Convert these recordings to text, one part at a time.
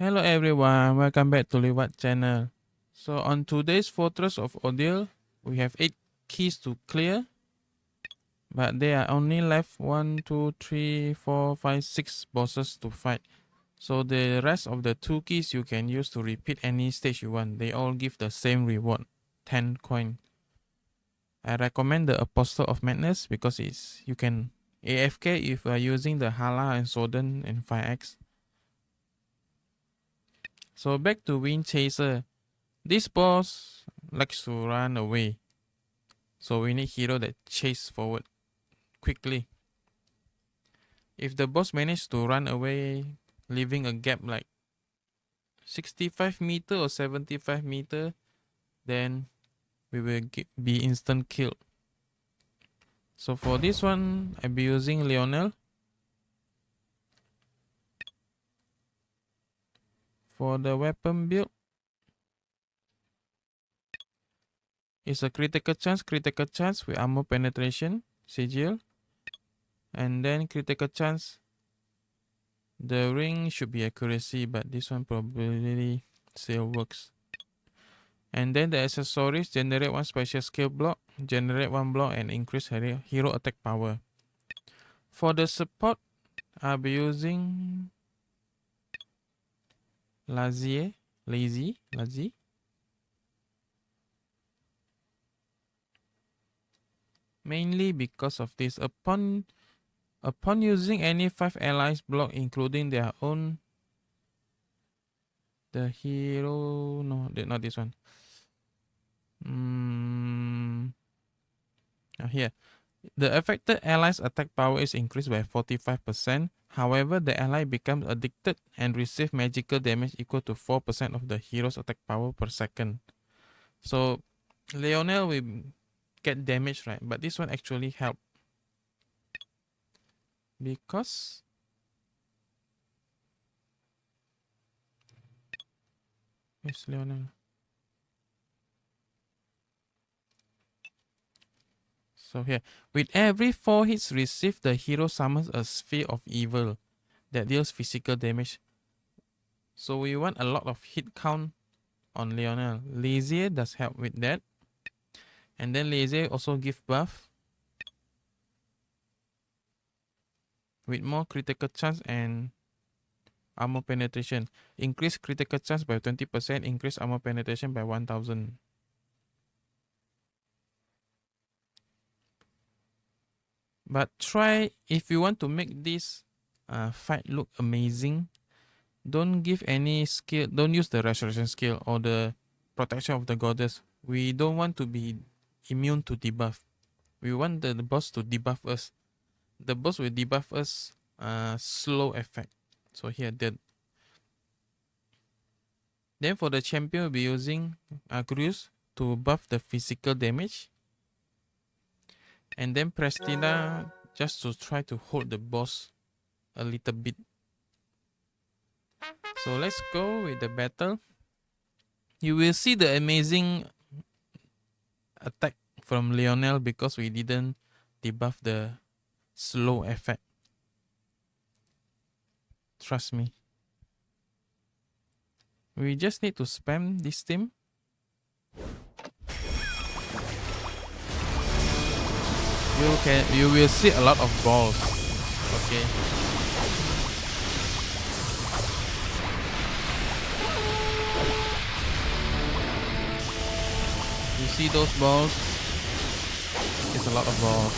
Hello everyone, welcome back to leewhat channel. So on today's Fortress of Ordeal, we have 8 keys to clear, but there are only left 1, 2, 3, 4, 5, 6 bosses to fight. So the rest of the 2 keys you can use to repeat any stage you want. They all give the same reward, 10 coin. I recommend the Apostle of Madness because you can AFK if you are using the Hala and Soden and 5x. So back to Wind Chaser. This boss likes to run away. So we need hero that chase forward quickly. If the boss manages to run away, leaving a gap like 65 meter or 75 meter, then we will be instant killed. So for this one, I'll be using Lionel. For the weapon build, it's a critical chance with armor penetration, sigil, and then critical chance. The ring should be accuracy, but this one probably still works. And then the accessories generate 1 special skill block, generate 1 block, and increase hero attack power. For the support, I'll be using Lazy. Mainly because of this. Upon using any 5 allies block, including their own, the hero, no, not this one. Here. The affected ally's attack power is increased by 45%. However, the ally becomes addicted and receives magical damage equal to 4% of the hero's attack power per second. So, Lionel will get damage, right? But this one actually helps. Because where's Lionel? So here, with every 4 hits received, the hero summons a sphere of evil that deals physical damage. So we want a lot of hit count on Lionel. Lazier does help with that. And then Lazier also give buff with more critical chance and armor penetration. Increase critical chance by 20%, increase armor penetration by 1000. But try, if you want to make this fight look amazing, don't give any skill, don't use the restoration skill or the protection of the goddess. We don't want to be immune to debuff. We want the boss to debuff us. The boss will debuff us slow effect. So here, then for the champion, we'll be using Cruz to buff the physical damage. And then Prestina just to try to hold the boss a little bit. So let's go with the battle. You will see the amazing attack from Lionel because we didn't debuff the slow effect. Trust me. We just need to spam this team. You will see a lot of balls. Okay. You see those balls? It's a lot of balls.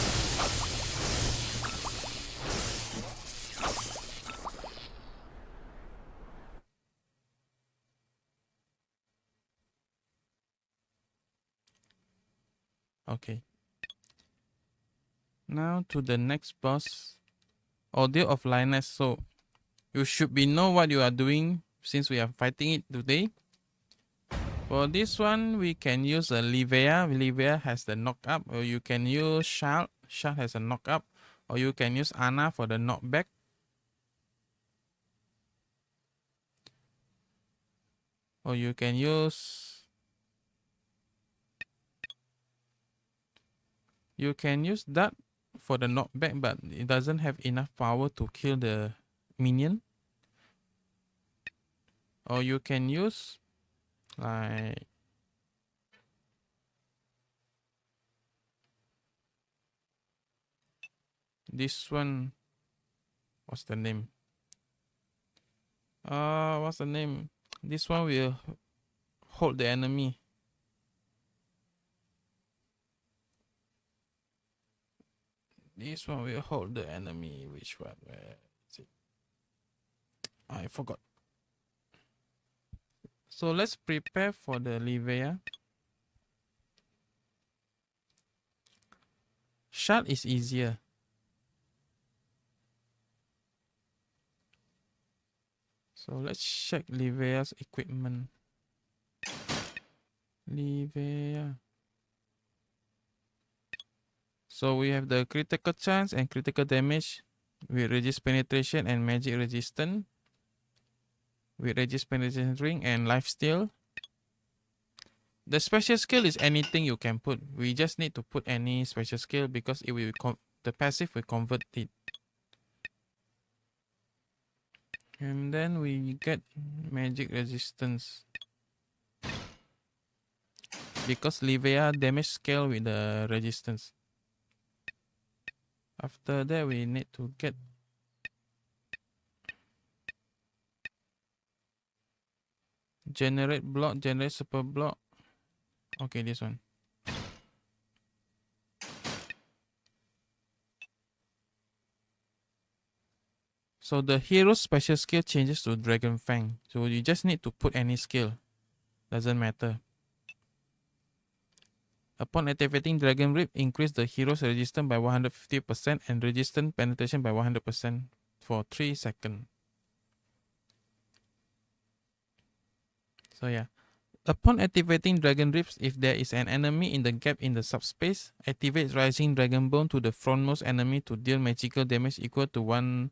Okay. Now to the next boss, Ordeal of Lioness. So you should know what you are doing since we are fighting it today. For this one, we can use a Livea. Livea has the knock up, or you can use Shard. Shard has a knock up, or you can use Ana for the knockback. Or you can use that for the knockback, but it doesn't have enough power to kill the minion. or you can use like this one. What's the name? What's the name? This one will hold the enemy. This one will hold the enemy. Which one? Where is it? I forgot. So let's prepare for the Livea. Shard is easier. So let's check Livea's equipment. Livea. So we have the critical chance and critical damage with resist penetration and magic resistance. With resist penetration ring and lifesteal. The special skill is anything you can put. We just need to put any special skill because it will the passive will convert it. And then we get magic resistance. Because Livea damage scale with the resistance. After that we need to get generate block, generate super block. Okay, this one. So the hero's special skill changes to Dragon Fang. So you just need to put any skill. Doesn't matter. Upon activating Dragon Rip, increase the hero's resistance by 150% and resistance penetration by 100% for 3 seconds. So yeah. Upon activating Dragon Rips, if there is an enemy in the gap in the subspace, activate Rising Dragon Bone to the frontmost enemy to deal magical damage equal to 1100%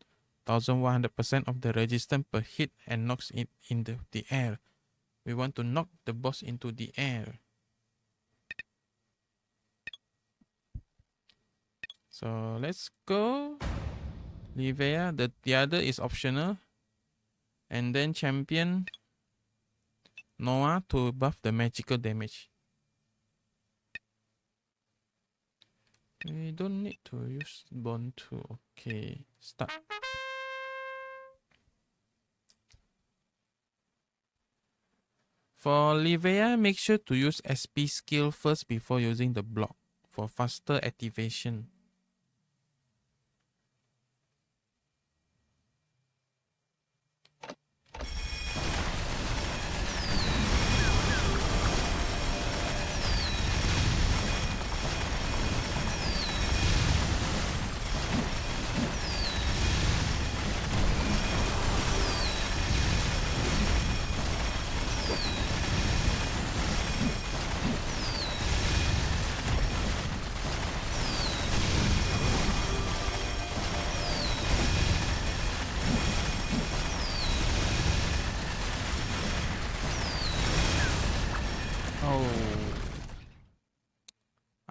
of the resistance per hit and knocks it into the air. We want to knock the boss into the air. So let's go. Livea, the other is optional. And then champion Noah to buff the magical damage. We don't need to use bond 2. Okay, start. For Livea, make sure to use SP skill first before using the block for faster activation.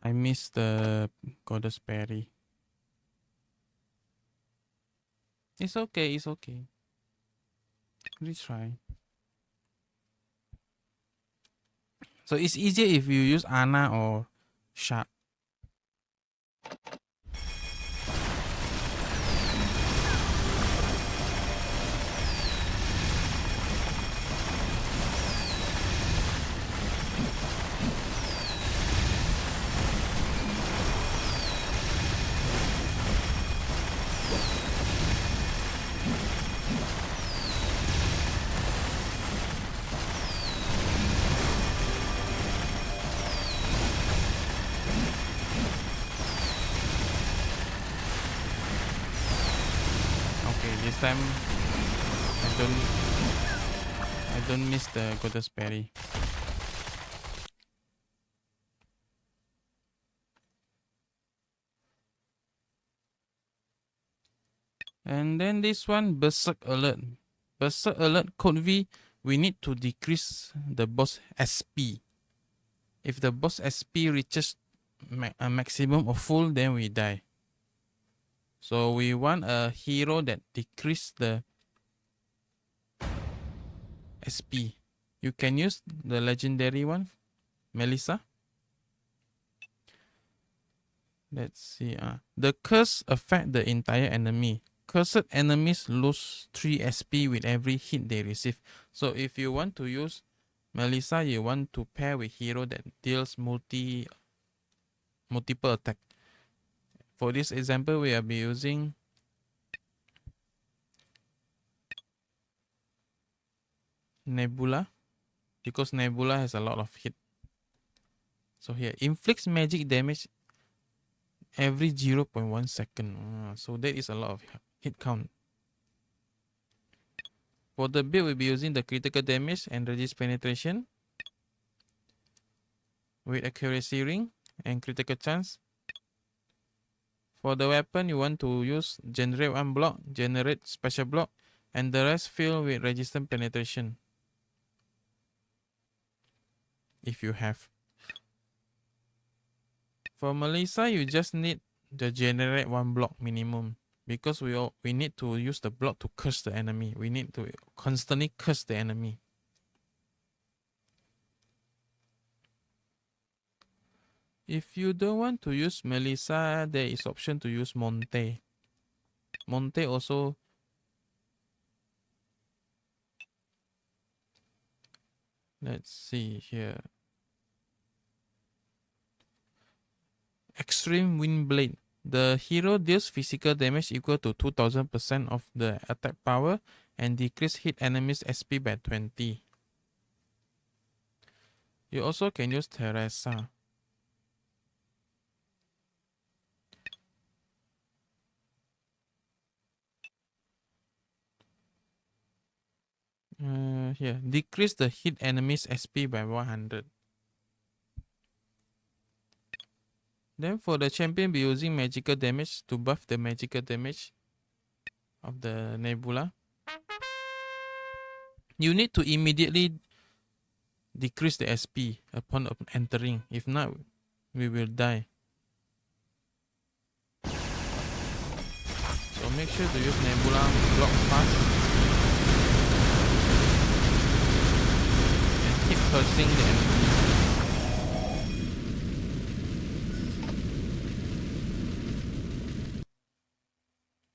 I missed the goddess parry. It's okay, it's okay. Retry. So it's easier if you use Ana or Shard. This time I don't miss the goddess parry. And then this one, Berserk Alert. Berserk Alert code V, we need to decrease the boss SP. If the boss SP reaches a maximum of full, then we die. So we want a hero that decrease the SP. You can use the legendary one, Melissa. Let's see. The curse affect the entire enemy. Cursed enemies lose 3 SP with every hit they receive. So if you want to use Melissa, you want to pair with hero that deals multiple attack. For this example, we will be using Nebula, because Nebula has a lot of hit. So here, inflicts magic damage every 0.1 second. So that is a lot of hit count. For the build, we'll be using the critical damage and resist penetration with accuracy ring and critical chance. For the weapon, you want to use generate 1 block, generate special block, and the rest fill with resistant penetration. If you have. For Melissa, you just need the generate 1 block minimum, because we need to use the block to curse the enemy. We need to constantly curse the enemy. If you don't want to use Melissa, there is option to use Monte. Monte also let's see here. Extreme Wind Blade. The hero deals physical damage equal to 2000% of the attack power and decrease hit enemies SP by 20. You also can use Teresa. Here, decrease the hit enemies SP by 100. Then for the champion, be using magical damage to buff the magical damage of the Nebula. You need to immediately decrease the SP upon entering. If not, we will die. So make sure to use Nebula block fast. And keep cursing the enemy.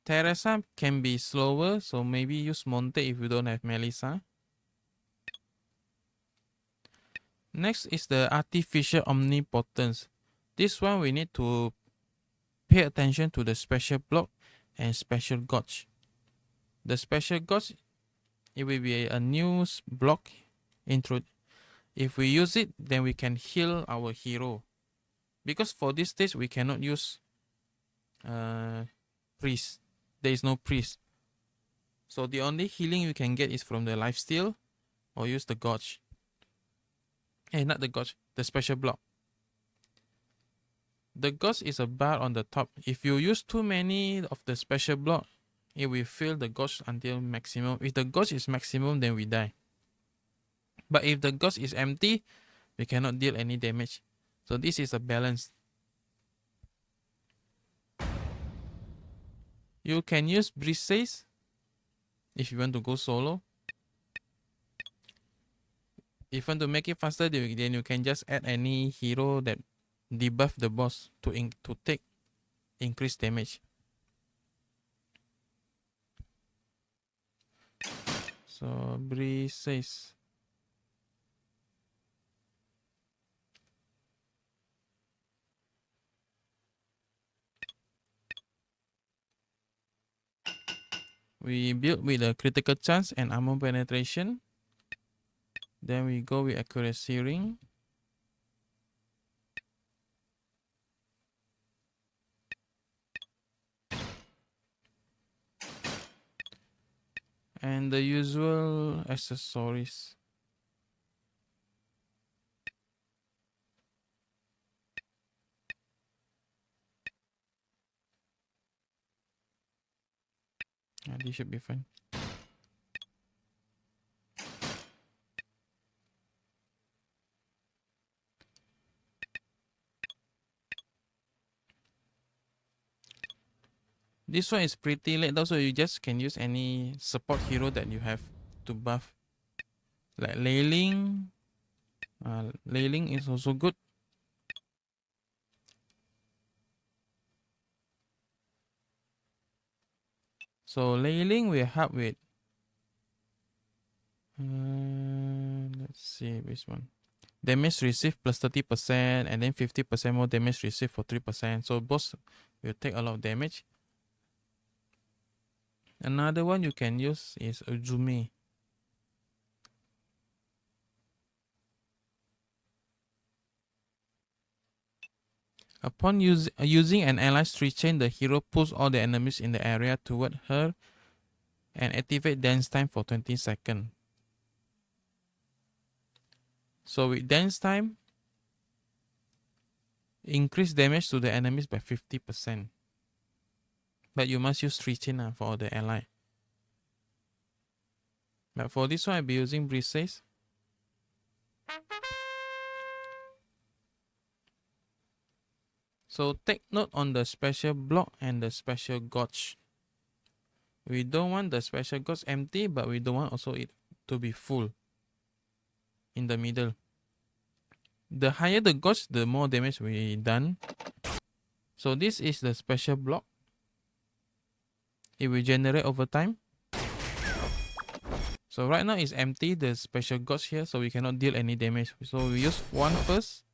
Teresa can be slower, so maybe use Monte if you don't have Melissa. Next is the Artificial Omnipotence. This one we need to pay attention to the special block and special gauge. The special gauge, it will be a new block intro. If we use it, then we can heal our hero. Because for this stage, we cannot use priest. There is no priest. So the only healing you can get is from the lifesteal or use the gauge. Not the gauge, the special block. The gauge is a bar on the top. If you use too many of the special block, it will fill the gauge until maximum. If the gauge is maximum, then we die. But if the gauge is empty, we cannot deal any damage. So this is a balance. You can use Briseis if you want to go solo. If you want to make it faster, then you can just add any hero that debuff the boss to take increased damage. So Briseis. We build with a critical chance and armor penetration. Then we go with accuracy ring. And the usual accessories. This should be fine. This one is pretty late, so you just can use any support hero that you have to buff. like Leiling. Leiling is also good. So Leiling will help with let's see which one. Damage received plus 30% and then 50% more damage received for 3%. So boss will take a lot of damage. Another one you can use is Uzumi. Upon using an ally's tree chain, the hero pulls all the enemies in the area toward her and activate dance time for 20 seconds. So with dance time, increase damage to the enemies by 50%. But you must use tree chain for the ally. But for this one, I'll be using Breezes. So take note on the special block and the special gauge. We don't want the special gauge empty, but we don't want also it to be full in the middle. The higher the gauge, the more damage we done. So this is the special block. It will generate over time. So right now it's empty, the special gauge here, so we cannot deal any damage. So we use one first.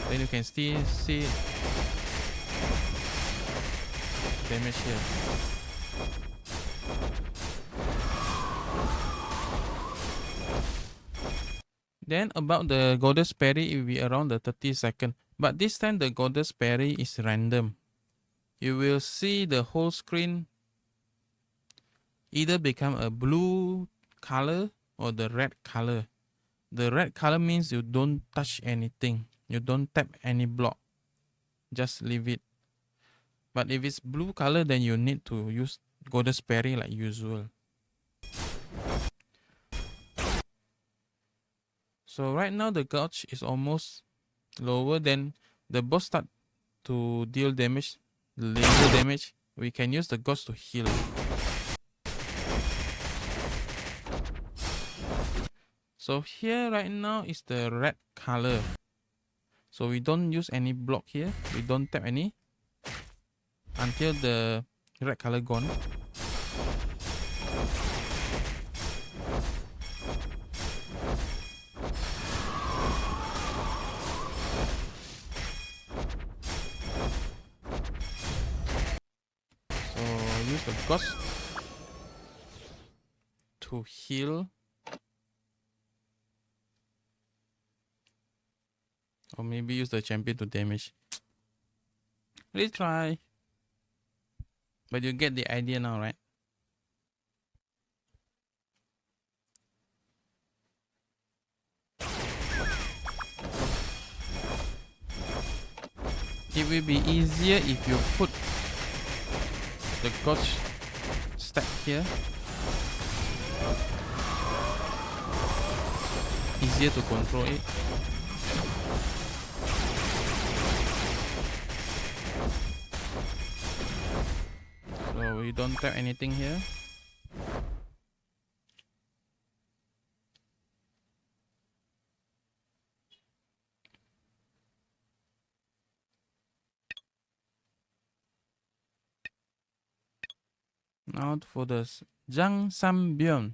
Then you can still see damage here. Then about the Goddess Parry, it will be around the 30 seconds. But this time the Goddess Parry is random. You will see the whole screen either become a blue color or the red color. The red color means you don't touch anything. You don't tap any block. Just leave it. But if it's blue color, then you need to use Goddess Parry like usual. So right now the gauge is almost lower, then the boss start to deal damage, laser damage. We can use the gauge to heal. So here right now is the red color. So we don't use any block here. We don't tap any until the red color gone. So use the gauge to heal. Or maybe use the champion to damage. Let's try. But you get the idea now, right? It will be easier if you put the gauge stack here. Easier to control it. So we don't tap anything here. Now for the Zhang Sambion.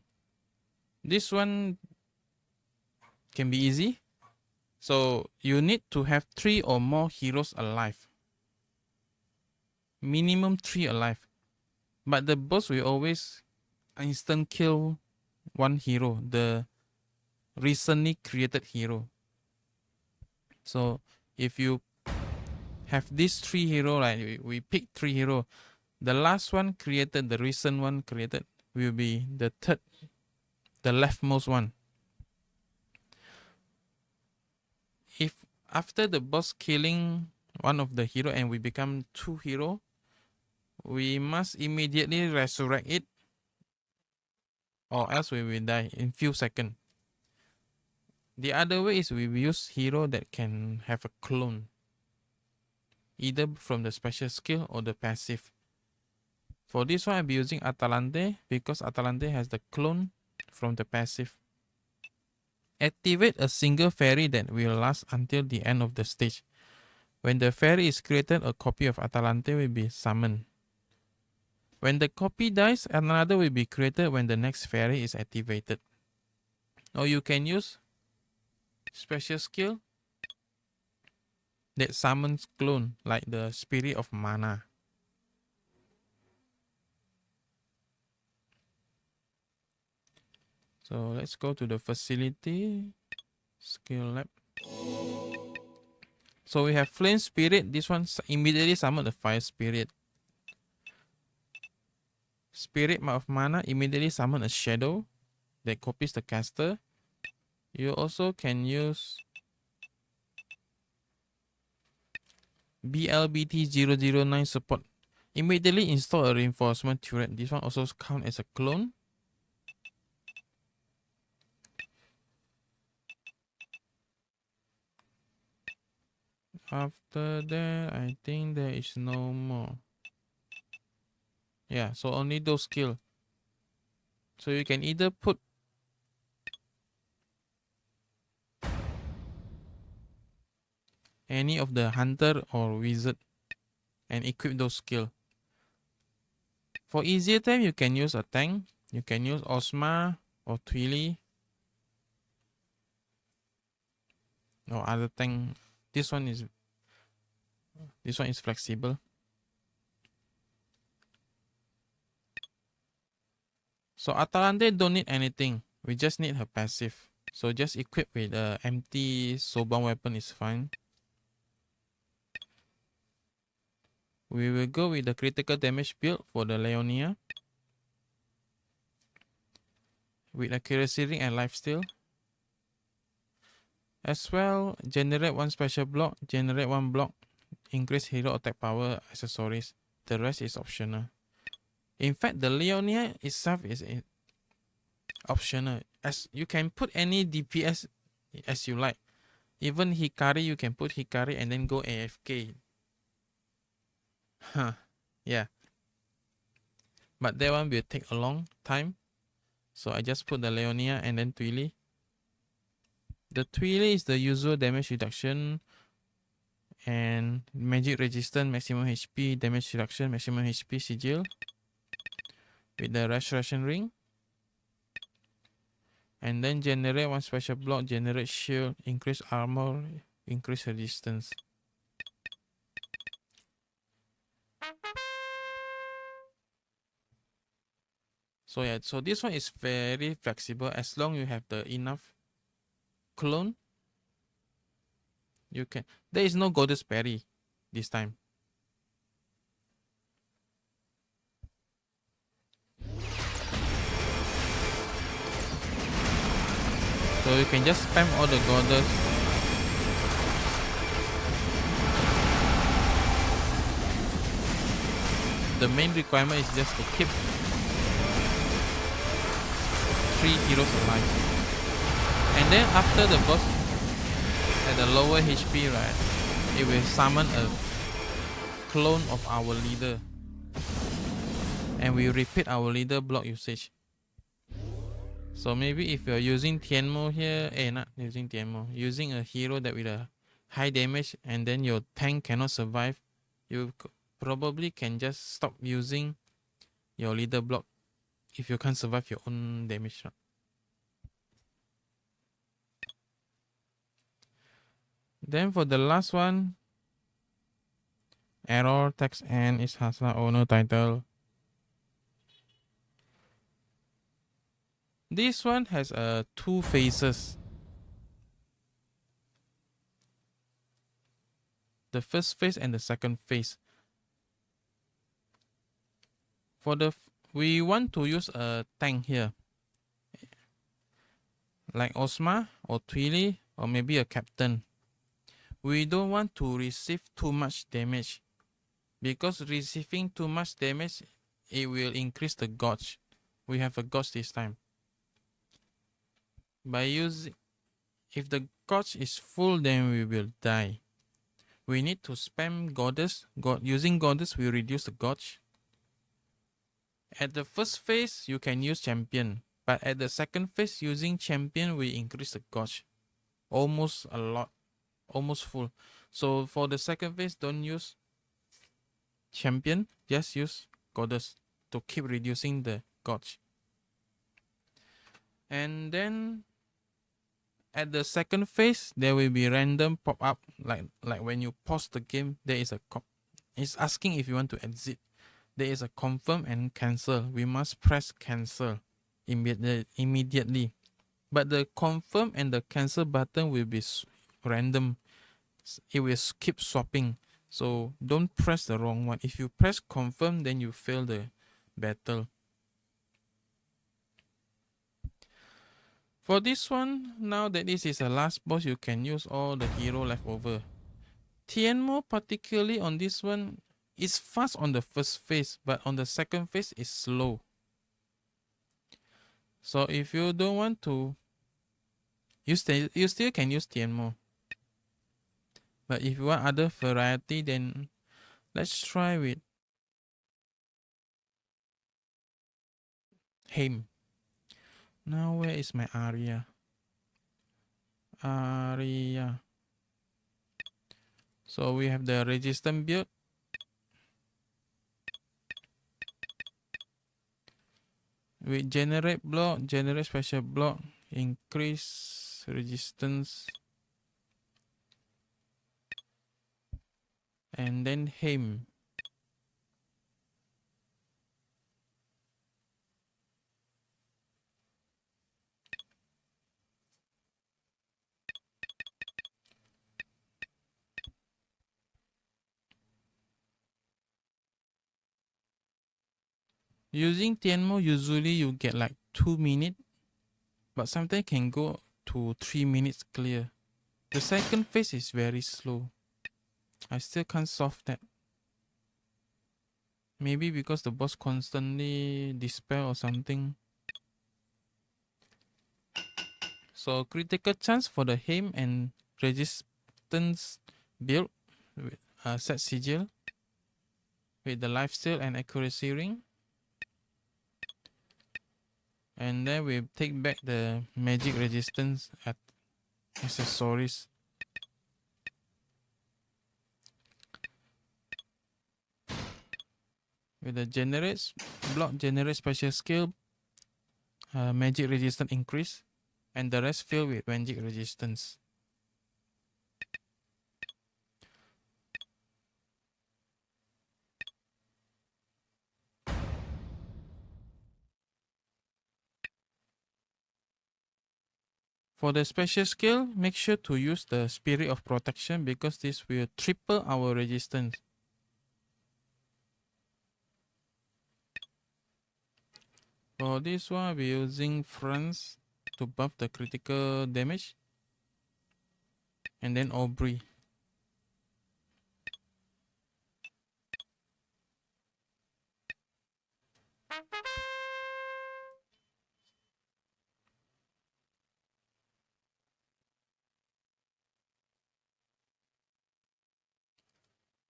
This one can be easy. So you need to have 3 or more heroes alive. Minimum 3 alive. But the boss will always instant kill one hero, the recently created hero. So if you have these 3 heroes, right, we pick 3 heroes. The last one created, the recent one created, will be the third, the leftmost one. If after the boss killing one of the hero and we become 2 hero, we must immediately resurrect it, or else we will die in few seconds. The other way is we use hero that can have a clone, either from the special skill or the passive. For this one, I'll be using Atalante because Atalante has the clone from the passive. Activate a single fairy that will last until the end of the stage. When the fairy is created, a copy of Atalante will be summoned. When the copy dies, another will be created when the next fairy is activated. Or you can use special skill that summons clone, like the Spirit of Mana. So let's go to the facility, skill lab. So we have Flame Spirit. This one immediately summon the Fire Spirit. Spirit of Mana immediately summon a Shadow that copies the caster. You also can use BLBT009 support. Immediately install a reinforcement turret. This one also counts as a clone. After that, I think there is no more. Yeah, so only those skills. So you can either put any of the hunter or wizard and equip those skills. For easier time, you can use a tank. You can use Osma or Twili or other tank. This one is flexible. So Atalante don't need anything. We just need her passive. So just equip with an empty soulbound weapon is fine. We will go with the critical damage build for the Leonia. With accuracy ring and lifesteal. As well, generate one special block, generate one block, increase hero attack power accessories. The rest is optional. In fact, the Leonia itself is optional. As you can put any DPS as you like. Even Hikari, you can put Hikari and then go AFK. Huh. Yeah. But that one will take a long time. So I just put the Leonia and then Twili. The Twili is the usual damage reduction and magic resistance, maximum HP, damage reduction, maximum HP sigil. With the restoration ring. And then generate one special block, generate shield, increase armor, increase resistance. So yeah, so this one is very flexible. As long you have the enough clone, you can. There is no goddess parry this time. So you can just spam all the goddess. The main requirement is just to keep 3 heroes alive. And then after the boss at the lower HP, right, it will summon a clone of our leader. And we repeat our leader block usage. So maybe if you're using Tianmo here, not using Tianmo, using a hero that with a high damage and then your tank cannot survive, you probably can just stop using your leader block if you can't survive your own damage. Then for the last one, error text and is Hasla owner title. This one has 2 phases. The first phase and the second phase. For the we want to use a tank here, like Osma or Twili or maybe a captain. We don't want to receive too much damage, because receiving too much damage, it will increase the gauge. We have a gauge this time. By using, if the gauge is full, then we will die. We need to spam goddess. Using goddess will reduce the gauge. At the first phase, you can use champion, But at the second phase, using champion, we increase the gauge almost a lot, almost full. So for the second phase, don't use champion, just use goddess to keep reducing the gauge. And then at the second phase, there will be random pop up like when you pause the game, there is a it's asking if you want to exit. There is a confirm and cancel. We must press cancel immediately. But the confirm and the cancel button will be random. It will keep swapping. So don't press the wrong one. If you press confirm, then you fail the battle. For this one, now that this is the last boss, you can use all the hero left over. Tianmo, particularly on this one, is fast on the first phase, but on the second phase is slow. So if you don't want to, you still can use Tianmo. But if you want other variety, then let's try with Haim. Now where is my Arya? Arya. So we have the resistant build. With generate block, generate special block, increase resistance. And then Haim. Using Tianmo, usually you get like 2 minutes, but sometimes can go to 3 minutes clear. The second phase is very slow. I still can't solve that. Maybe because the boss constantly dispel or something. So critical chance for the Haim and resistance build with set sigil with the lifesteal and accuracy ring. And then we take back the magic resistance at accessories. With the generate block, generate special skill, magic resistance increase, and the rest fill with magic resistance. For the special skill, make sure to use the Spirit of Protection because this will triple our resistance. For this one, we're using France to buff the critical damage. And then Aubrey.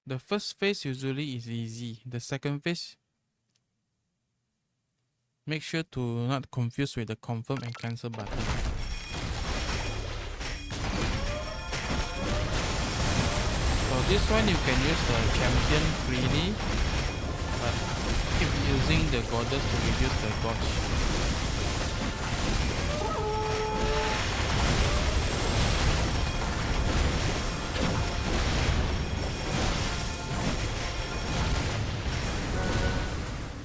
The first phase usually is easy. The second phase, make sure to not confuse with the confirm and cancel button. For this one, you can use the champion freely, but keep using the goddess to reduce the gauge.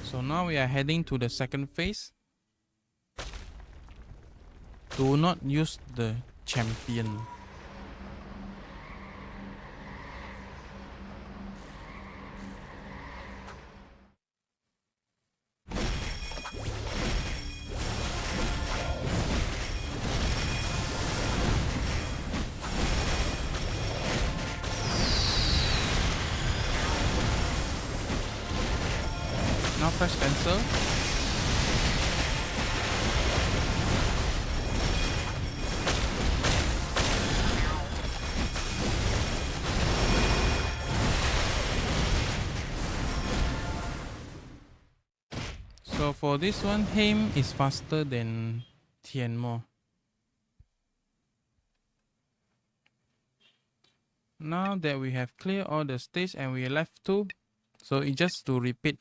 So now we are heading to the second phase. Do not use the champion. Now press cancel. So for this one, Heim is faster than Tianmo. Now that we have cleared all the stage and we left 2, so it's just to repeat.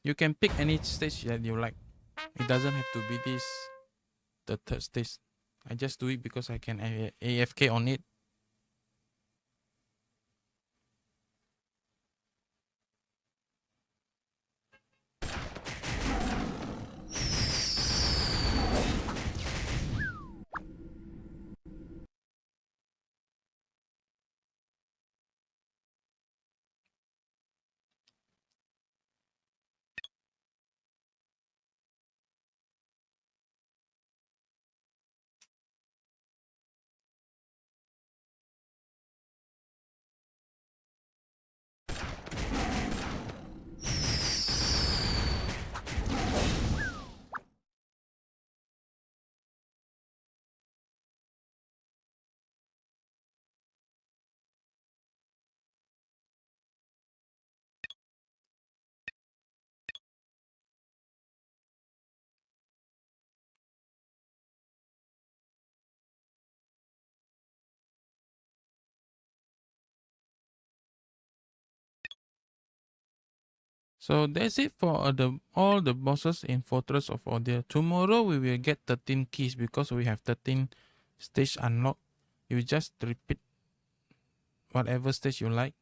You can pick any stage that you like. It doesn't have to be this, the third stage. I just do it because I can AFK on it. So that's it for all the bosses in Fortress of Ordeal. Tomorrow we will get 13 keys because we have 13 stage unlocked. You just repeat whatever stage you like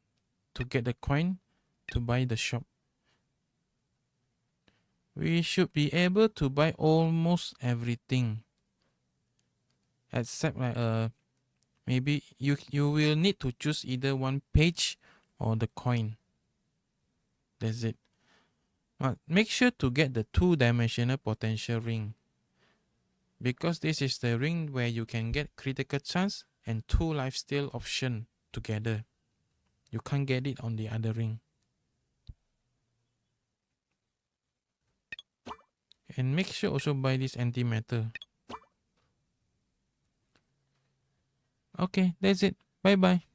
to get the coin to buy the shop. We should be able to buy almost everything. Except like maybe you will need to choose either one page or the coin. That's it. But make sure to get the 2-dimensional potential ring, because this is the ring where you can get critical chance and 2 lifesteal option together. You can't get it on the other ring. And make sure also buy this antimatter. Okay, that's it. Bye bye.